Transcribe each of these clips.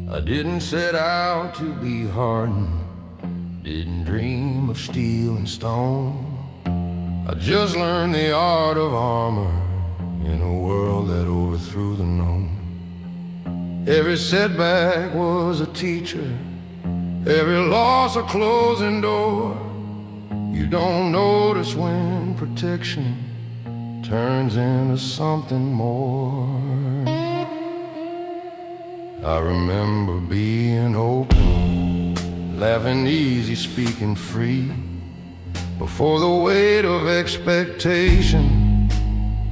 I didn't set out to be hardened, didn't dream of steel and stone. I just learned the art of armor in a world that overthrew the known. Every setback was a teacher, every loss a closing door. You don't notice when protection turns into something more. I remember being open, laughing easy, speaking free, before the weight of expectation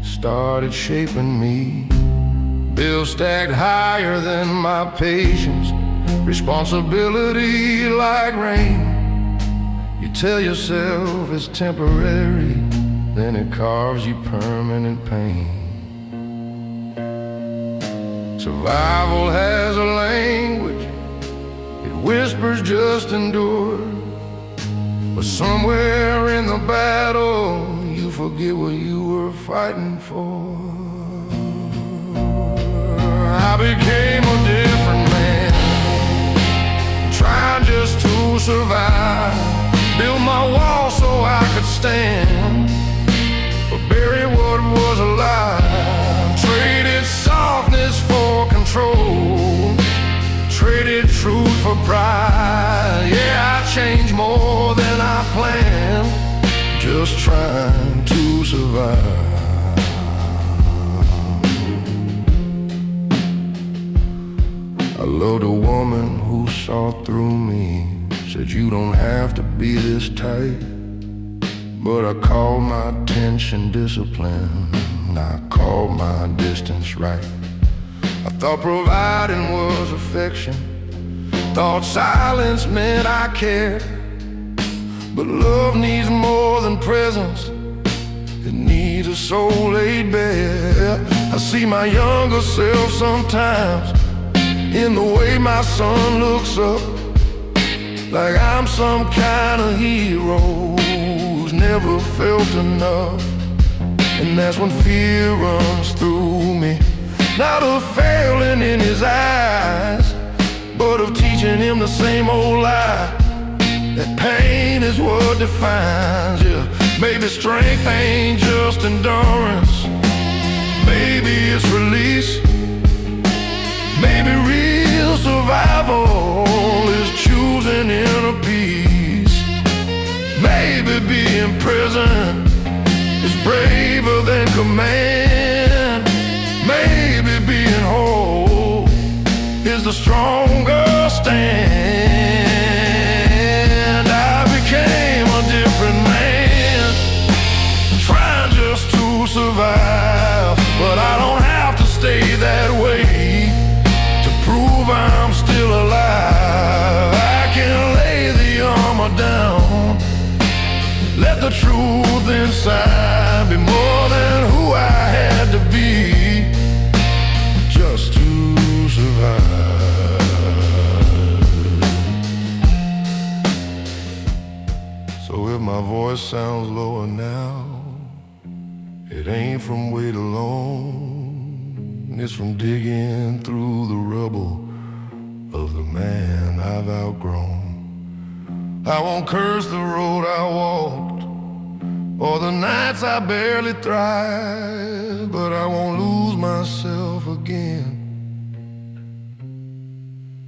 started shaping me. Bills stacked higher than my patience, responsibility like rain. You tell yourself it's temporary, then it carves you permanent pain. Survival has a language, it whispers just endure. But somewhere in the battle, you forget what you were fighting for. I became a different man, trying just to survive. Built my wall so I could stand, but bury what was alive. Traded softness for control, traded truth for pride. Yeah, I changed more than I planned, just trying to survive. I loved a woman who saw through me, said you don't have to be this tight. But I called my attention discipline, I called my distance right. I thought providing was affection, thought silence meant I cared. But love needs more than presence, it needs a soul laid bare. I see my younger self sometimes in the way my son looks up, like I'm some kind of hero who's never felt enough. And that's when fear runs through me, not of failing in his eyes, but of teaching him the same old lie, that pain is what defines you. Maybe strength ain't just endurance, maybe it's release. Maybe real survival is choosing inner peace. Maybe being present is braver than command. Maybe being whole is the stronger stand. I became a different man, trying just to survive. But I don't have to stay that way to prove I'm still alive. I can lay the armor down, let the truth inside be more than who I had to be, just to survive. So if my voice sounds lower now, it ain't from weight alone, it's from digging through the rubble of the man I've outgrown. I won't curse the road I walked, or the nights I barely thrived, but I won't lose myself again,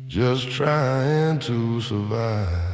just trying to survive.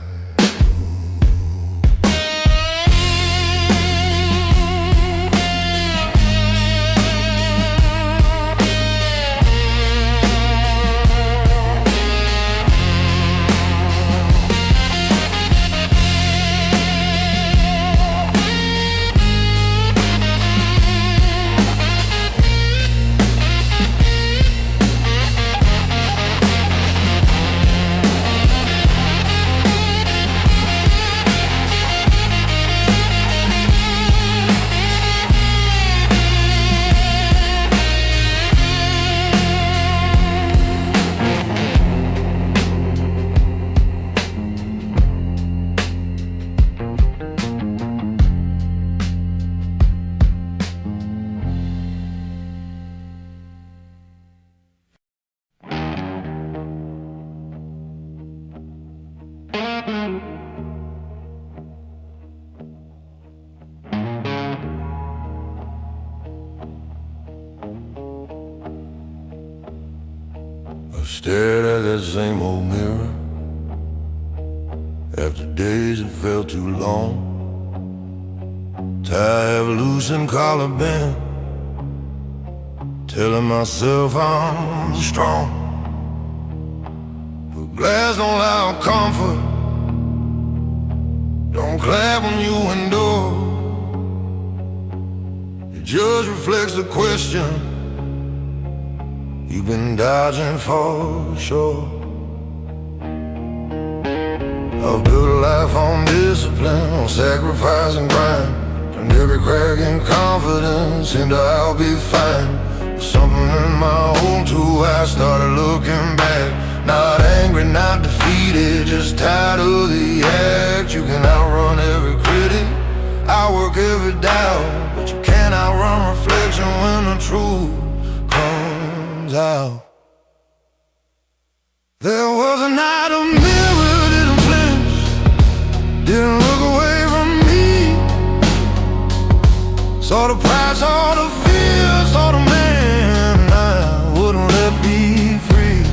Stared at that same old mirror. After days that felt too long, tired of losing collar band, telling myself I'm strong. But glass don't allow comfort, don't clap when you endure. It just reflects the question you've been dodging for sure. I've built a life on discipline, on sacrifice and grind. Turned every crack in confidence into I'll be fine. But something in my own too, I started looking back. Not angry, not defeated, just tired of the act. You can outrun every critic, outwork every doubt, but you can't outrun reflection when the truth comes out. There was a night a mirror didn't flinch, didn't look away from me. Saw the pride, saw the fear, saw the man I wouldn't let be free.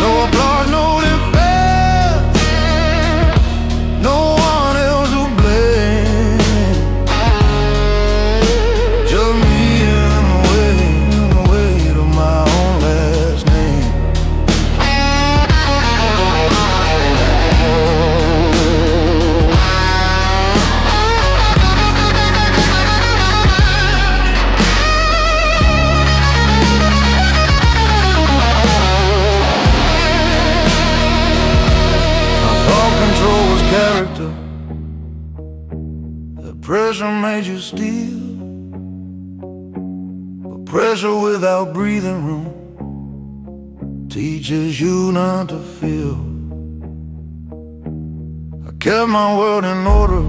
No applause, no defense, no one else to blame. Just me and the weight of my own last name. Control was character, that pressure made you steal. But pressure without breathing room teaches you not to feel. I kept my world in order,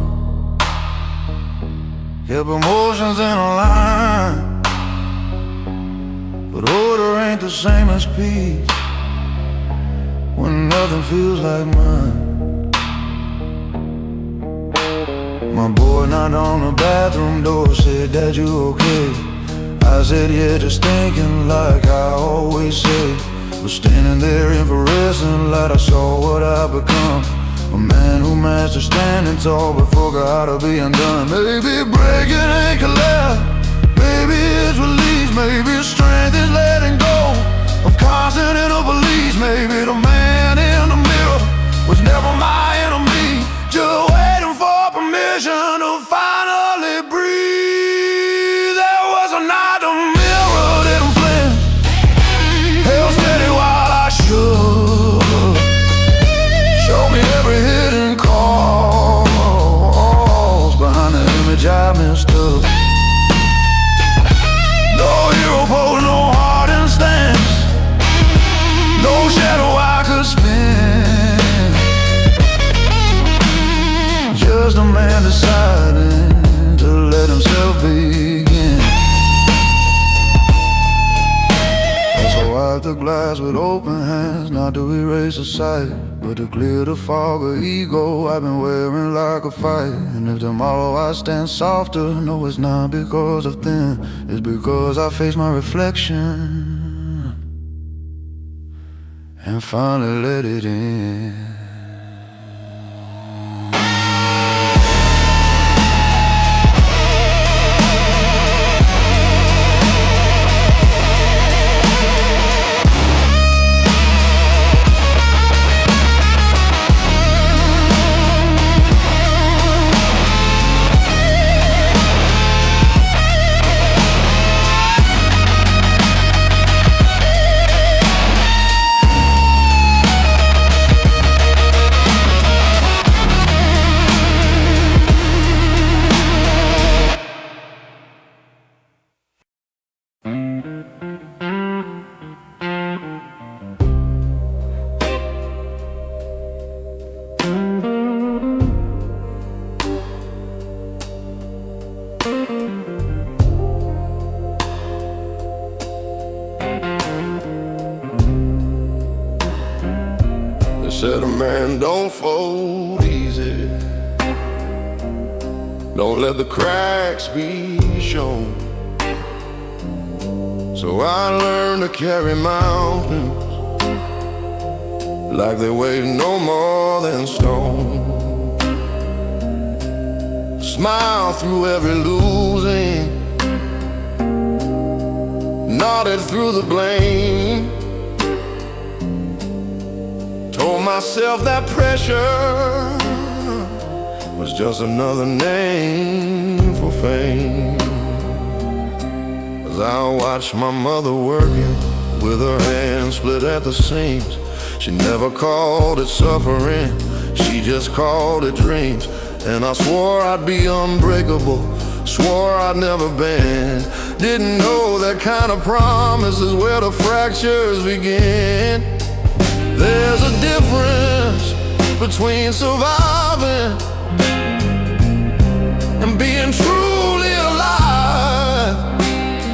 kept emotions in a line. But order ain't the same as peace when nothing feels like mine. My boy knocked on the bathroom door, said, "Dad, you okay?" I said, "Yeah, just thinking like I always say." Was standing there in fluorescent light, I saw what I'd become. A man who mastered standing tall but forgot how to be undone. Maybe breaking ain't collapse, maybe it's release, maybe strength is letting go of constant inner police. Maybe the man in the mirror was never my enemy, just waiting for permission to finally breathe. There was a night the mirror didn't flinch, held steady while I shook. Showed me every hidden cause behind the image I mistook. No hero pose, no hardened stance, no shadow I could spin. Just a man deciding to let himself begin. So I wipe the glass with open hands, not to erase the sight, but to clear the fog of ego I've been wearing like a fight. And if tomorrow I stand softer, no, it's not because of thin, it's because I face my reflection and finally let it in. Said a man don't fold easy, don't let the cracks be shown. So I learned to carry mountains like they weighed no more than stone. Smile through every losing, nodded through the blame. Told myself that pressure was just another name for fame. As I watched my mother working with her hands split at the seams, she never called it suffering, she just called it dreams. And I swore I'd be unbreakable, swore I'd never bend. Didn't know that kind of promise is where the fractures begin. There's a difference between surviving and being truly alive.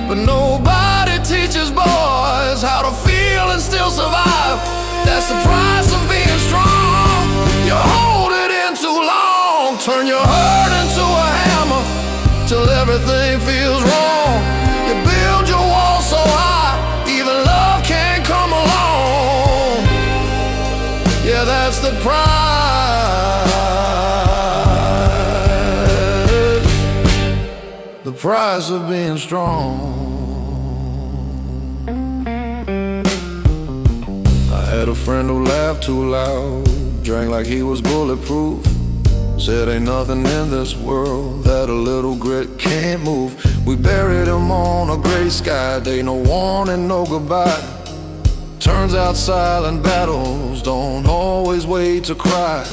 But nobody teaches boys how to feel and still survive. That's the price of being strong. You hold it in too long, turn your hurt into a hammer till everything feels wrong. You build your wall so high, even love can't come along. Yeah, that's the price of being strong. I had a friend who laughed too loud, drank like he was bulletproof, said ain't nothing in this world that a little grit can't move. We buried him on a gray sky day, no warning, no goodbye. Turns out silent battles don't always wait to cry.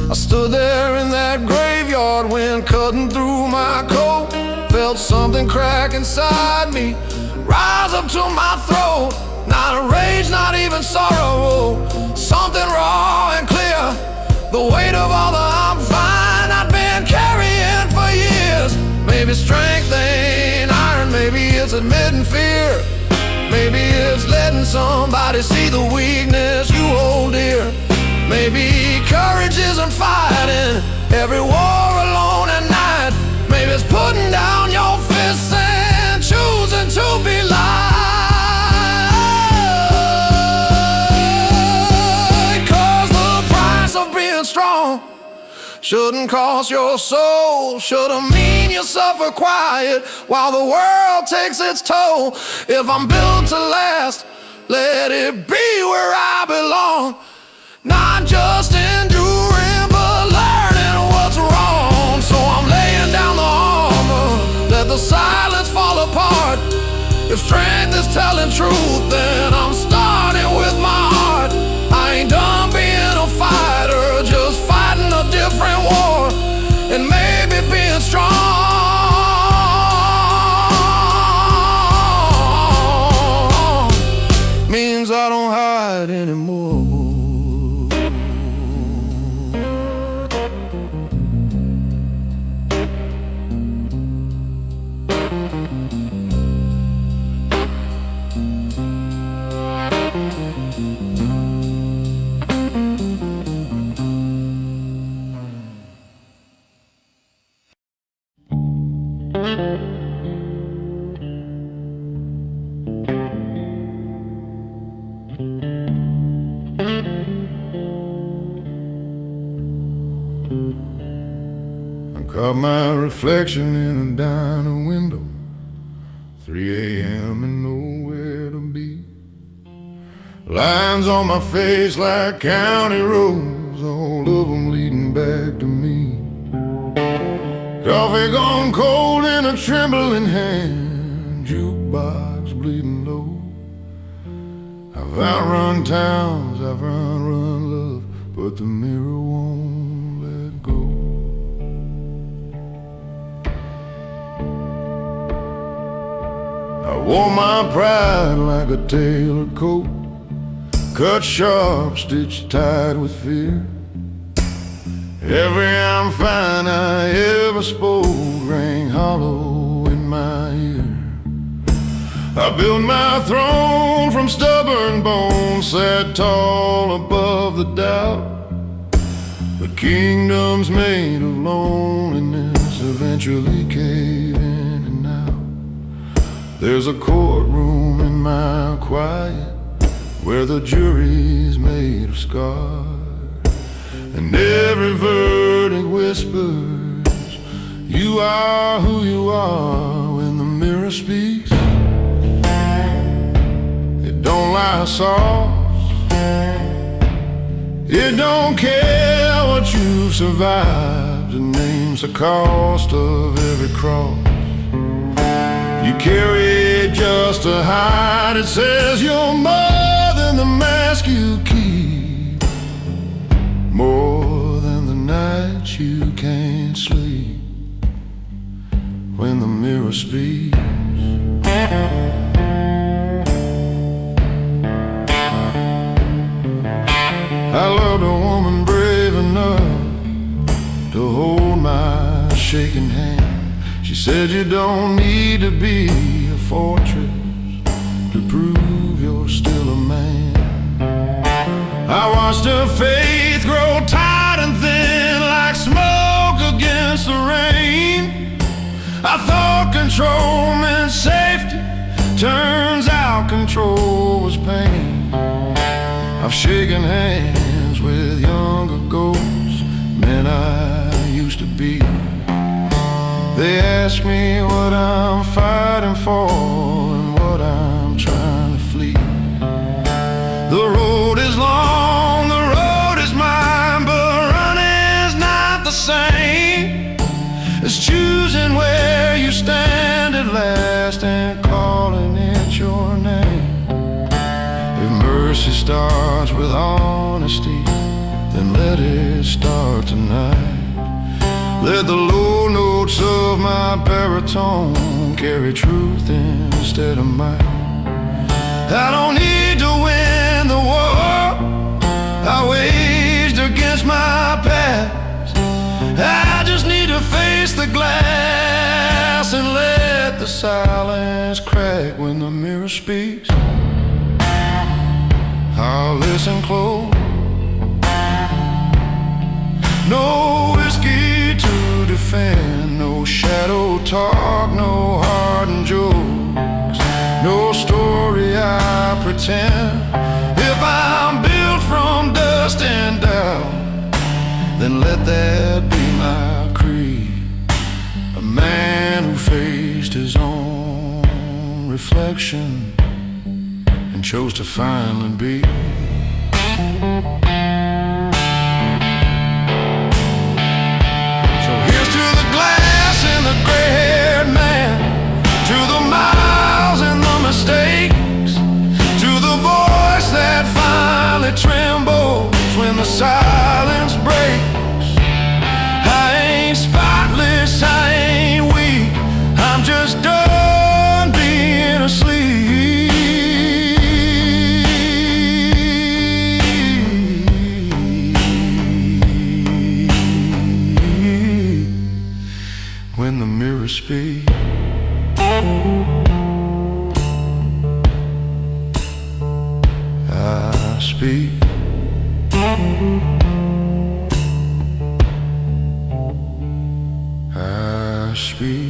I stood there in that graveyard, wind cutting through my coat. Felt something crack inside me, rise up to my throat. Not a rage, not even sorrow, something raw and clear. The weight of all the I'm fine I'd been carrying for years. Maybe strength ain't iron, maybe it's admitting fear. Maybe it's letting somebody see the weakness you hold dear. Maybe courage isn't fighting every war alone at night. Maybe it's putting down your fists and choosing to be light. 'Cause the price of being strong shouldn't cost your soul, shouldn't mean you suffer quiet while the world takes its toll. If I'm built to last, let it be where I belong. Not just enduring, but learning what's wrong. So I'm laying down the armor, let the silence fall apart. If strength is telling truth, then I'm starting with my heart. I ain't done being a fighter, just fighting a different war. And maybe being strong means I don't hide anymore. Caught my reflection in a diner window, 3 a.m. and nowhere to be. Lines on my face like county roads, all of them leading back to me. Coffee gone cold in a trembling hand, jukebox bleeding low. I've outrun towns, I've run love, but the mirror won't let go. I wore my pride like a tailored coat, cut sharp, stitched tight with fear. Every I'm fine I ever spoke rang hollow in my ear. I built my throne from stubborn bones, sat tall above the doubt. The kingdoms made of loneliness eventually cave in and out. There's a courtroom in my quiet where the jury's made of scars, and every verdict whispers, you are who you are. When the mirror speaks, it don't lie soft. It don't care what you've survived. It names the cost of every cross you carry just to hide. It says you're more than the mask you keep, more than the nights you can't sleep. When the mirror speaks, I loved a woman brave enough to hold my shaking hand. She said you don't need to be a fortress to prove you're still a man. I watched her faith grow tight and thin like smoke against the rain. I thought control meant safety, turns out control was pain. I've shaken hands with younger ghosts, men I used to be. They ask me what I'm fighting for and what I'm trying to flee. The road is long, the road is mine, but running's not the same as choosing where you stand at last and calling it your name. If mercy starts with honesty, then let it start tonight. Let the low notes of my baritone carry truth instead of might. I don't need to win the war I waged against my past. I just need to face the glass and let the silence crack. When the mirror speaks, I'll listen close. No whiskey to defend, no shadow talk, no hardened jokes, no story I pretend. If I'm built from dust and doubt, then let that be my creed. A man who faced his own reflection and chose to finally be. The gray-haired man, to the miles and the mistakes, to the voice that finally trembles when the silence breaks. I ain't spotless, I ain't weak, I'm just done being asleep. When the mirror speaks, I speak. I speak.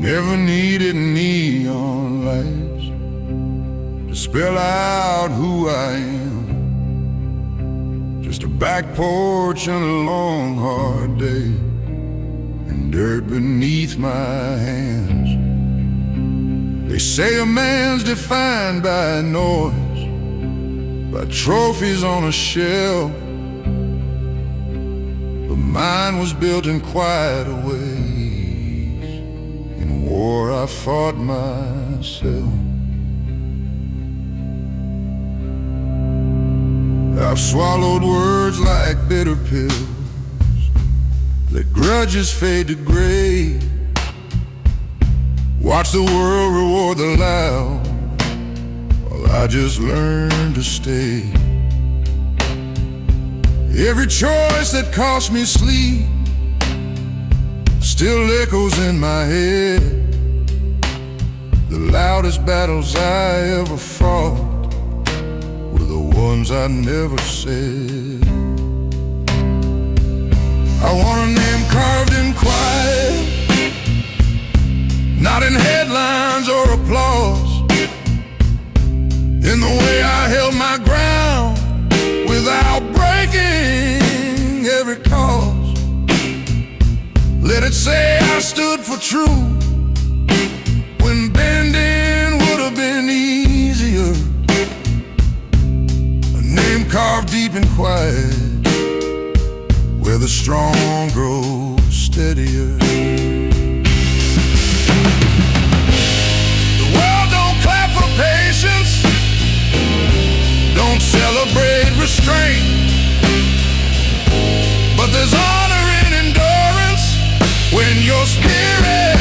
Never needed neon lights to spell out who I am. Just a back porch and a long hard day, and dirt beneath my hands. They say a man's defined by noise, by trophies on a shelf, but mine was built in quieter ways. In war I fought myself. I've swallowed words like bitter pills, let grudges fade to gray. Watch the world reward the loud, while I just learned to stay. Every choice that cost me sleep still echoes in my head. The loudest battles I ever fought were the ones I never said. I want a name carved in quiet, not in headlines or applause. In the way I held my ground without breaking every cause. Let it say I stood for truth when bending would have been easier. A name carved deep and quiet, where the strong grow steadier. The world don't clap for patience, don't celebrate restraint, but there's honor in endurance when your spirit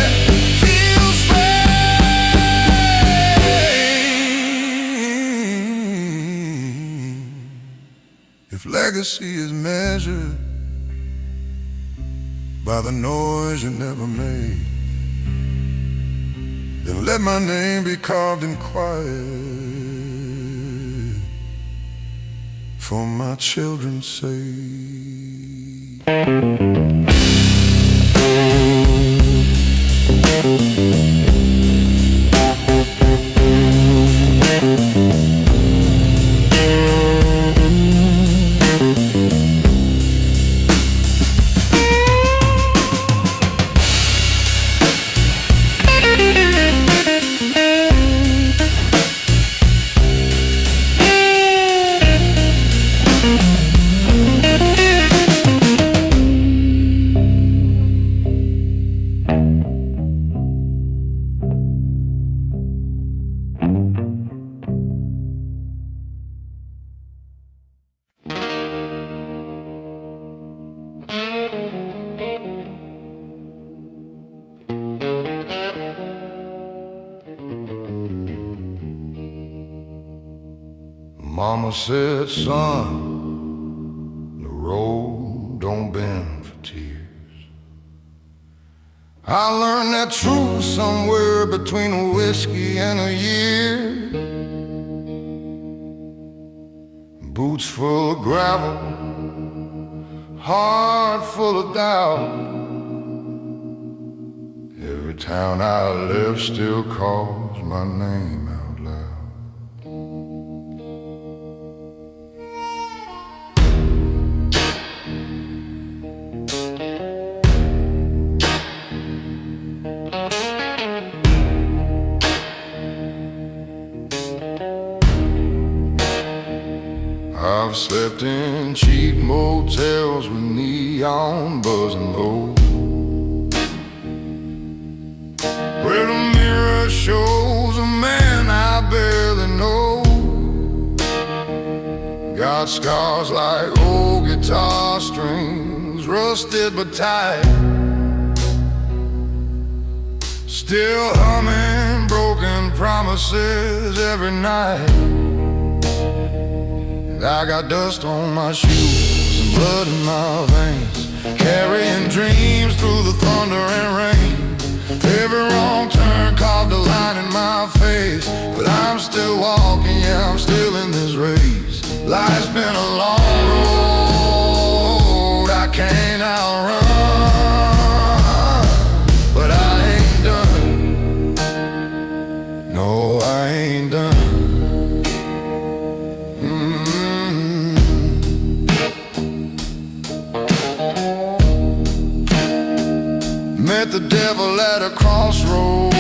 feels faint. If legacy is measured by the noise you never made, then let my name be carved in quiet for my children's sake. Mama said, son, the road don't bend for tears. I learned that truth somewhere between a whiskey and a year. Boots full of gravel, heart full of doubt. Every town I left still calls my name out loud. I've slept in cheap motels with neon buzzing low, where the mirror shows a man I barely know. Got scars like old guitar strings, rusted but tight, still humming broken promises every night. I got dust on my shoes and blood in my veins, carrying dreams through the thunder and rain. Every wrong turn carved a line in my face, but I'm still walking, yeah, I'm still in this race. Life's been a long road I can't outrun, but I ain't done. No, I ain't done. Met the devil at a crossroads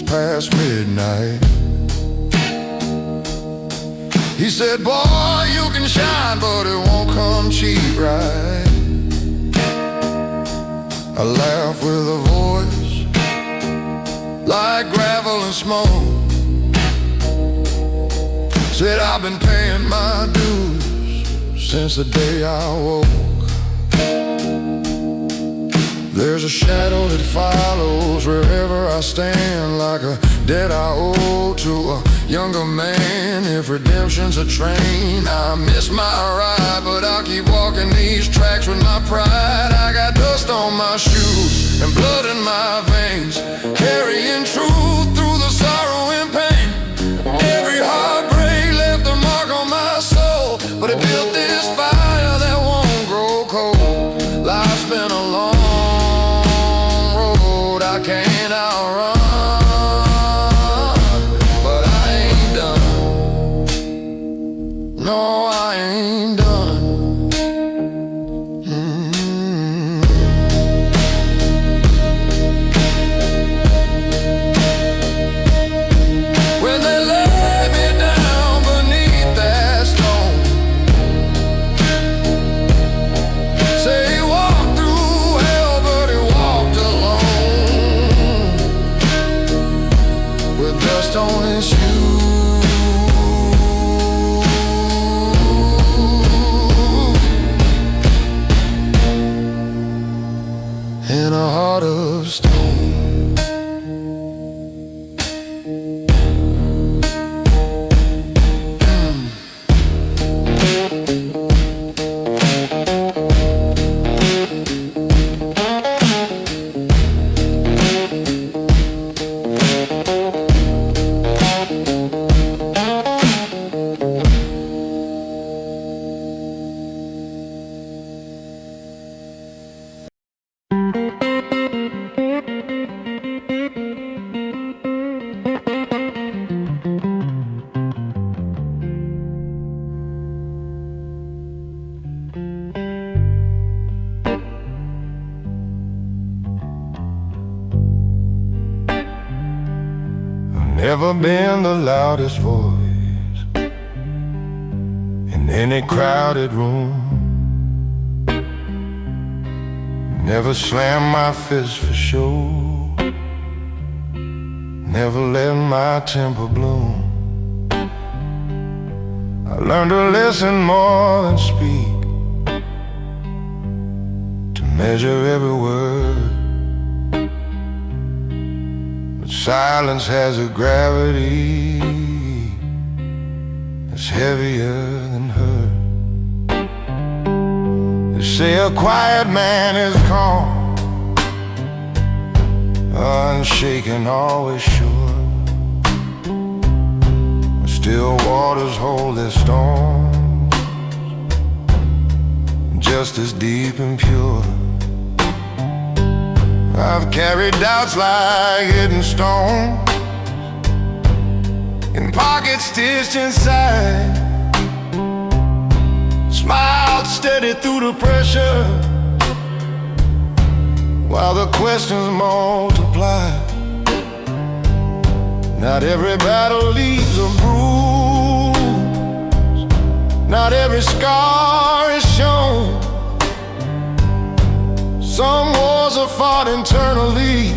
past midnight. He said, boy, you can shine, but it won't come cheap, right? I laughed with a voice like gravel and smoke. Said, I've been paying my dues since the day I woke. There's a shadow that follows wherever I stand, like a debt I owe to a younger man. If redemption's a train, I miss my ride, but I'll keep walking these tracks with my pride. I got dust on my shoes and blood in my veins, carrying truth through the sorrow and pain. Every heartbreak left a mark on my soul, but it built this fire that won't grow cold. Life's been a long road I can't outrun, but I ain't done. No, I ain't done. When they laid me down beneath that stone, say he walked through hell, but he walked alone, with dust on his shoes and a heart of stone. Never been the loudest voice in any crowded room. Never slammed my fist for show. Never let my temper bloom. I learned to listen more than speak, to measure every word. Silence has a gravity that's heavier than hurt. They say a quiet man is calm, unshaken, always sure. Still waters hold their storms, just as deep and pure. I've carried doubts like hidden stones in pockets stitched inside, smiled steady through the pressure while the questions multiply. Not every battle leaves a bruise, not every scar is shown. Some wars are fought internally,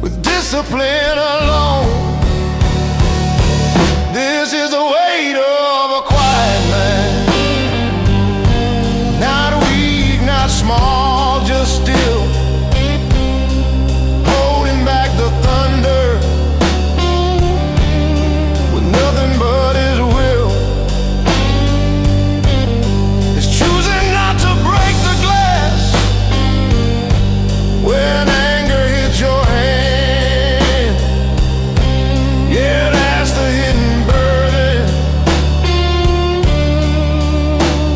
with discipline alone. This is the weight of a quiet man, not weak, not small, just still, holding back the thunder with nothing but his will. It's choosing not to break the glass when anger hits your hand. Yeah, that's the hidden burden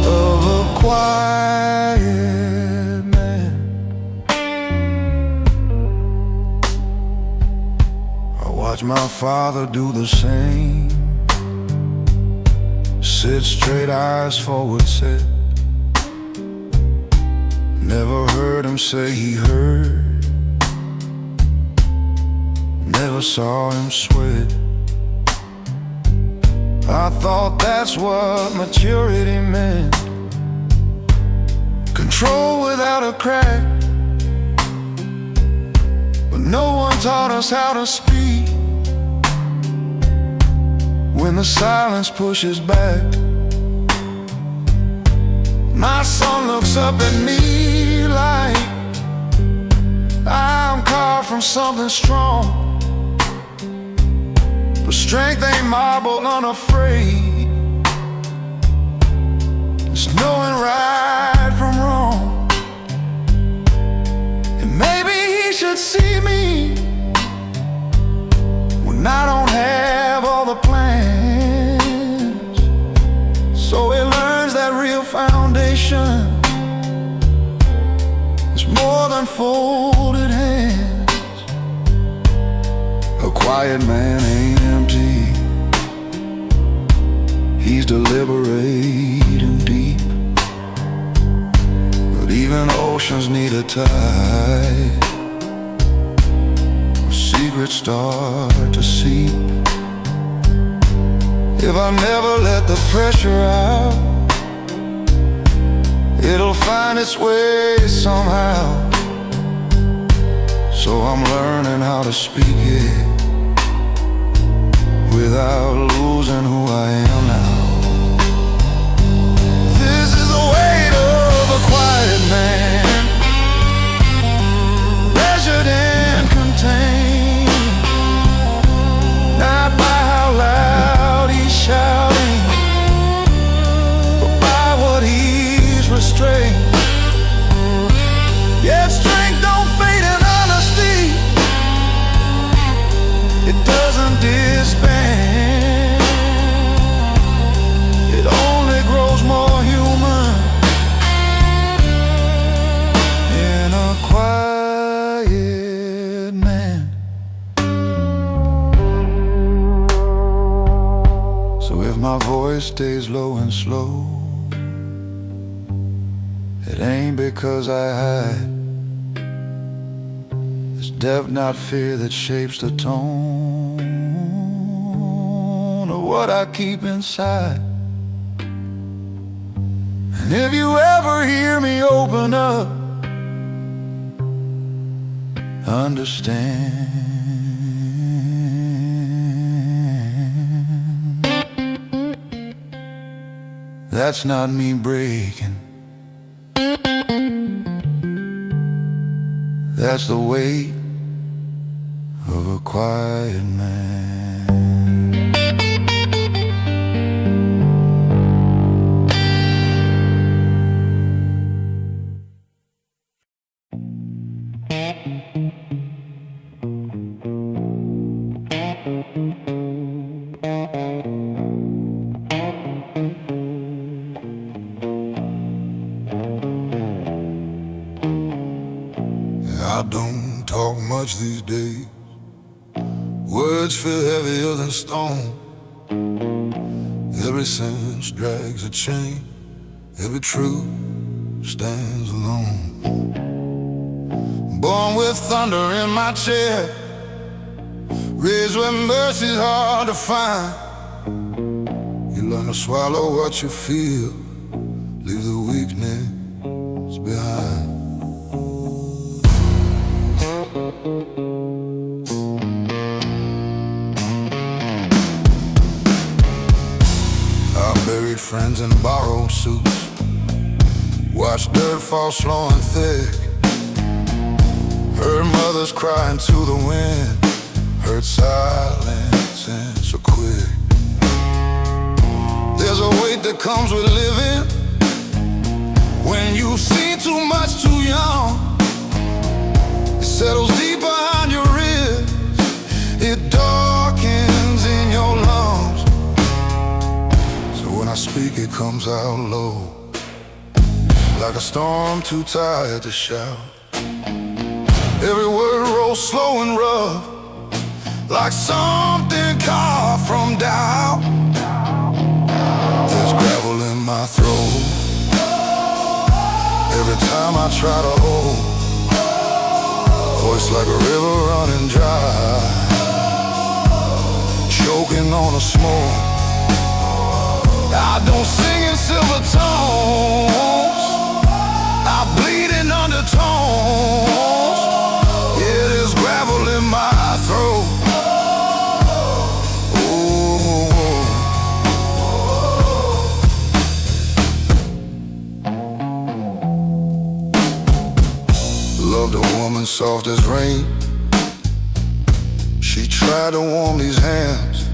of a quiet man. I watch my father do the same, sit straight, eyes forward set. Never heard him say he heard, never saw him sweat. I thought that's what maturity meant, control without a crack. But no one taught us how to speak when the silence pushes back. My son looks up at me light. I'm carved from something strong, but strength ain't marble, unafraid. It's knowing right from wrong. And maybe he should see me when I don't have all the plans, so he learns that real foundation is more than folded hands. A quiet man ain't empty, he's deliberate and deep. But even oceans need a tide, secrets start to seep. If I never let the pressure out, it'll find its way somehow. So I'm learning how to speak it without losing who I am now. This is the weight of a quiet man, measured and contained, not by how loud he's shouting, but by what he's restrained. Yet strength don't fade in honesty, it doesn't disband, it only grows more human in a quiet man. So if my voice stays low and slow, it ain't because I hide. It's depth, not fear, that shapes the tone of what I keep inside. And if you ever hear me open up, understand that's not me breaking, that's the weight of a quiet man. I don't talk much these days, words feel heavier than stone. Every sentence drags a chain, every truth stands alone. Born with thunder in my chair, raised where mercy's hard to find. You learn to swallow what you feel, leave the weakness behind. I buried friends in borrowed suits, watched dirt fall slow and thick, heard mothers crying to the wind, heard silence answer quick. There's a weight that comes with living when you've seen too much too young. It settles deep behind your ribs, it darkens in your lungs. So when I speak, it comes out low, like a storm too tired to shout. Every word rolls slow and rough, like something carved from doubt. There's gravel in my throat every time I try to hold, voice like a river running dry, choking on the smoke. I don't sing in silver tones, I bleed in undertones. Yeah, there's gravel in my throat. soft as rain. She tried to warm these hands,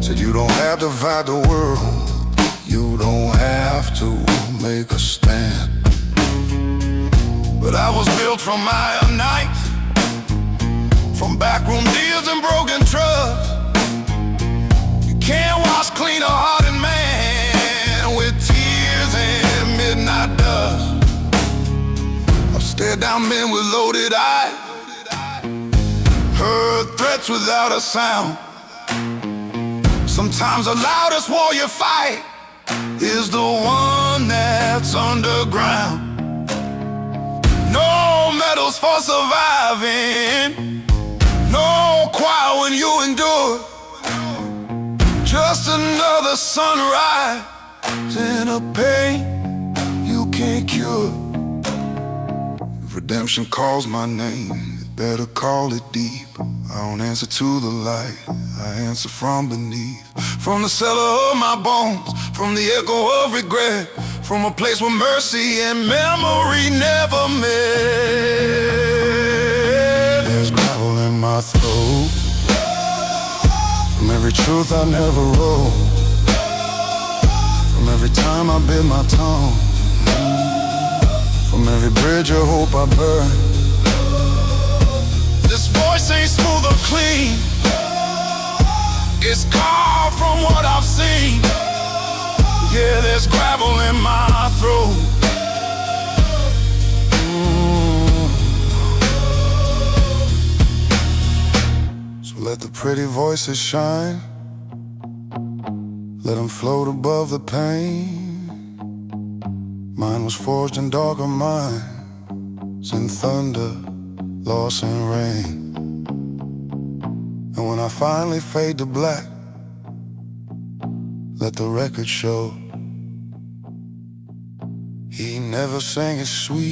said you don't have to fight the world, you don't have to make a stand. But I was built from iron nights, from backroom deals and broken trust. You can't wash clean a hearted man with tears and midnight dust. I've stared down men with loaded eyes, heard threats without a sound. Sometimes the loudest war you fight is the one that's underground. No medals for surviving, no choir when you endure, just another sunrise in a pain you can't cure. If redemption calls my name, it better call it deep. I don't answer to the light, I answer from beneath. From the cellar of my bones, from the echo of regret, from a place where mercy and memory never met. There's gravel in my throat from every truth I never wrote, from every time I bit my tongue, from every bridge of hope I burned. This voice ain't smooth or clean, it's carved from what I've seen. Yeah, there's gravel in my throat. So let the pretty voices shine, let them float above the pain. Mine was forged in darker minds, in thunder, loss and rain. And when I finally fade to black, let the record show he never sang it sweet,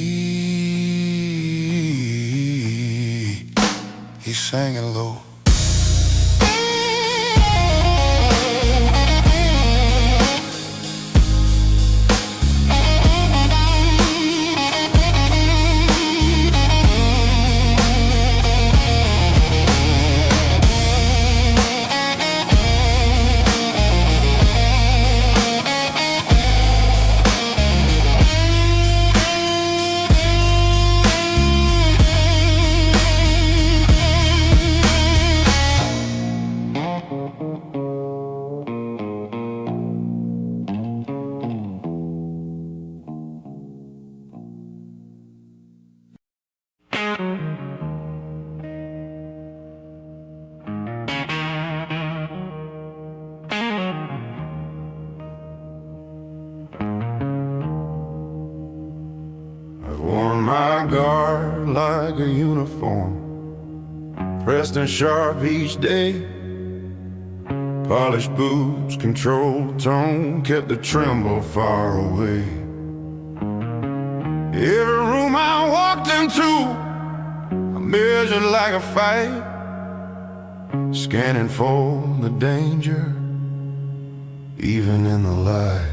he sang it low. My guard like a uniform, pressed and sharp each day. Polished boots, controlled tone, kept the tremble far away. Every room I walked into, I measured like a fight, scanning for the danger, even in the light.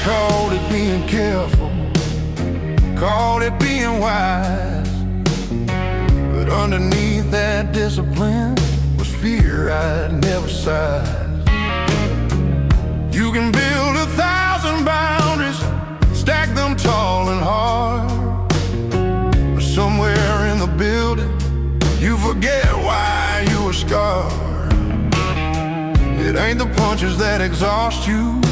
Called it being careful, called it being wise, but underneath that discipline was fear I'd never sized. You can build 1,000 boundaries, stack them tall and hard, but somewhere in the building you forget why you were scarred. It ain't the punches that exhaust you,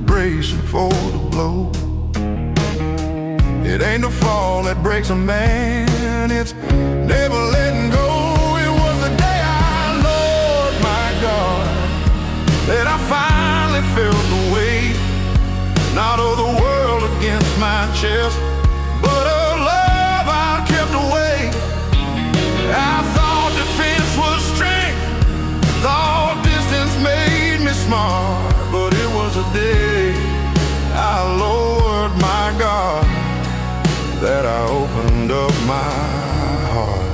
bracing for the blow. It ain't the fall that breaks a man, it's never letting go. It was the day I lowered my guard that I finally felt the weight, not of the world against my chest, but of love I kept away. I thought defense was strength, thought distance made me smart, but it was a day I lowered my guard that I opened up my heart.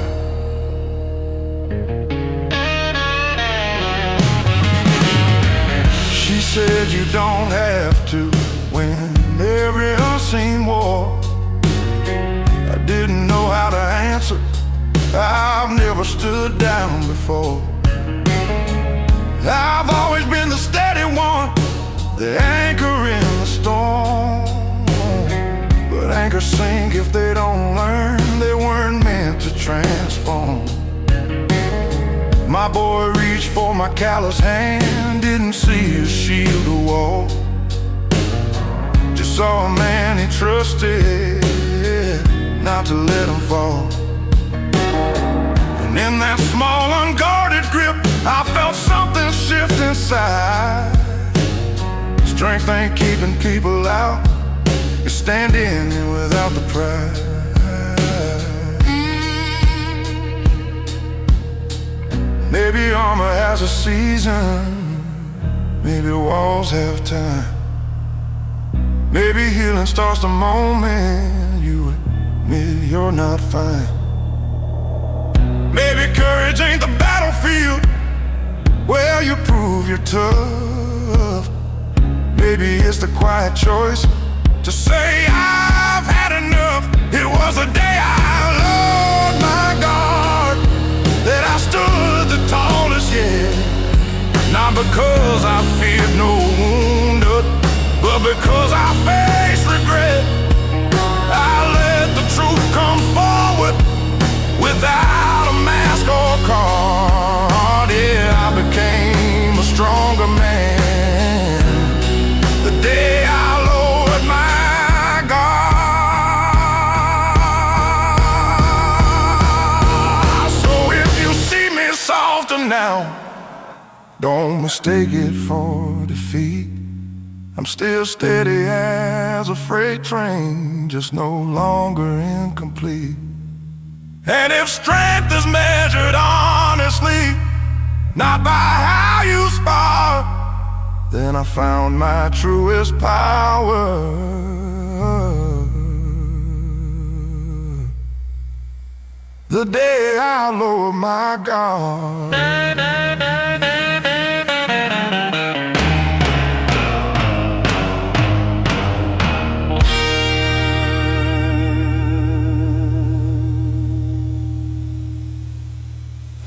said you don't have to win every unseen war. I didn't know how to answer, I've never stood down before. I've always been the steady one, the anchor in the storm. But anchors sink if they don't learn, they weren't meant to transform. My boy reached for my callous hand, didn't see his shield or wall. Just saw a man he trusted, not to let him fall. And in that small unguarded grip, I felt something shift inside. Strength ain't keeping people out, it's standing in without the pride. Maybe armor has a season, maybe walls have time. Maybe healing starts the moment you admit you're not fine. Maybe courage ain't the battlefield where you prove you're tough. Maybe it's the quiet choice to say I've had enough. It was a day I lowered my guard, that I stood the tallest yet. Not because I feared no wounded, but because I faced regret. I let the truth come forward without a mask or card. Yeah, I became a stronger man the day I lowered my guard. So if you see me softer now, don't mistake it for defeat. I'm still steady as a freight train, just no longer incomplete. And if strength is measured honestly, not by how you spar, then I found my truest power the day I lowered my guard.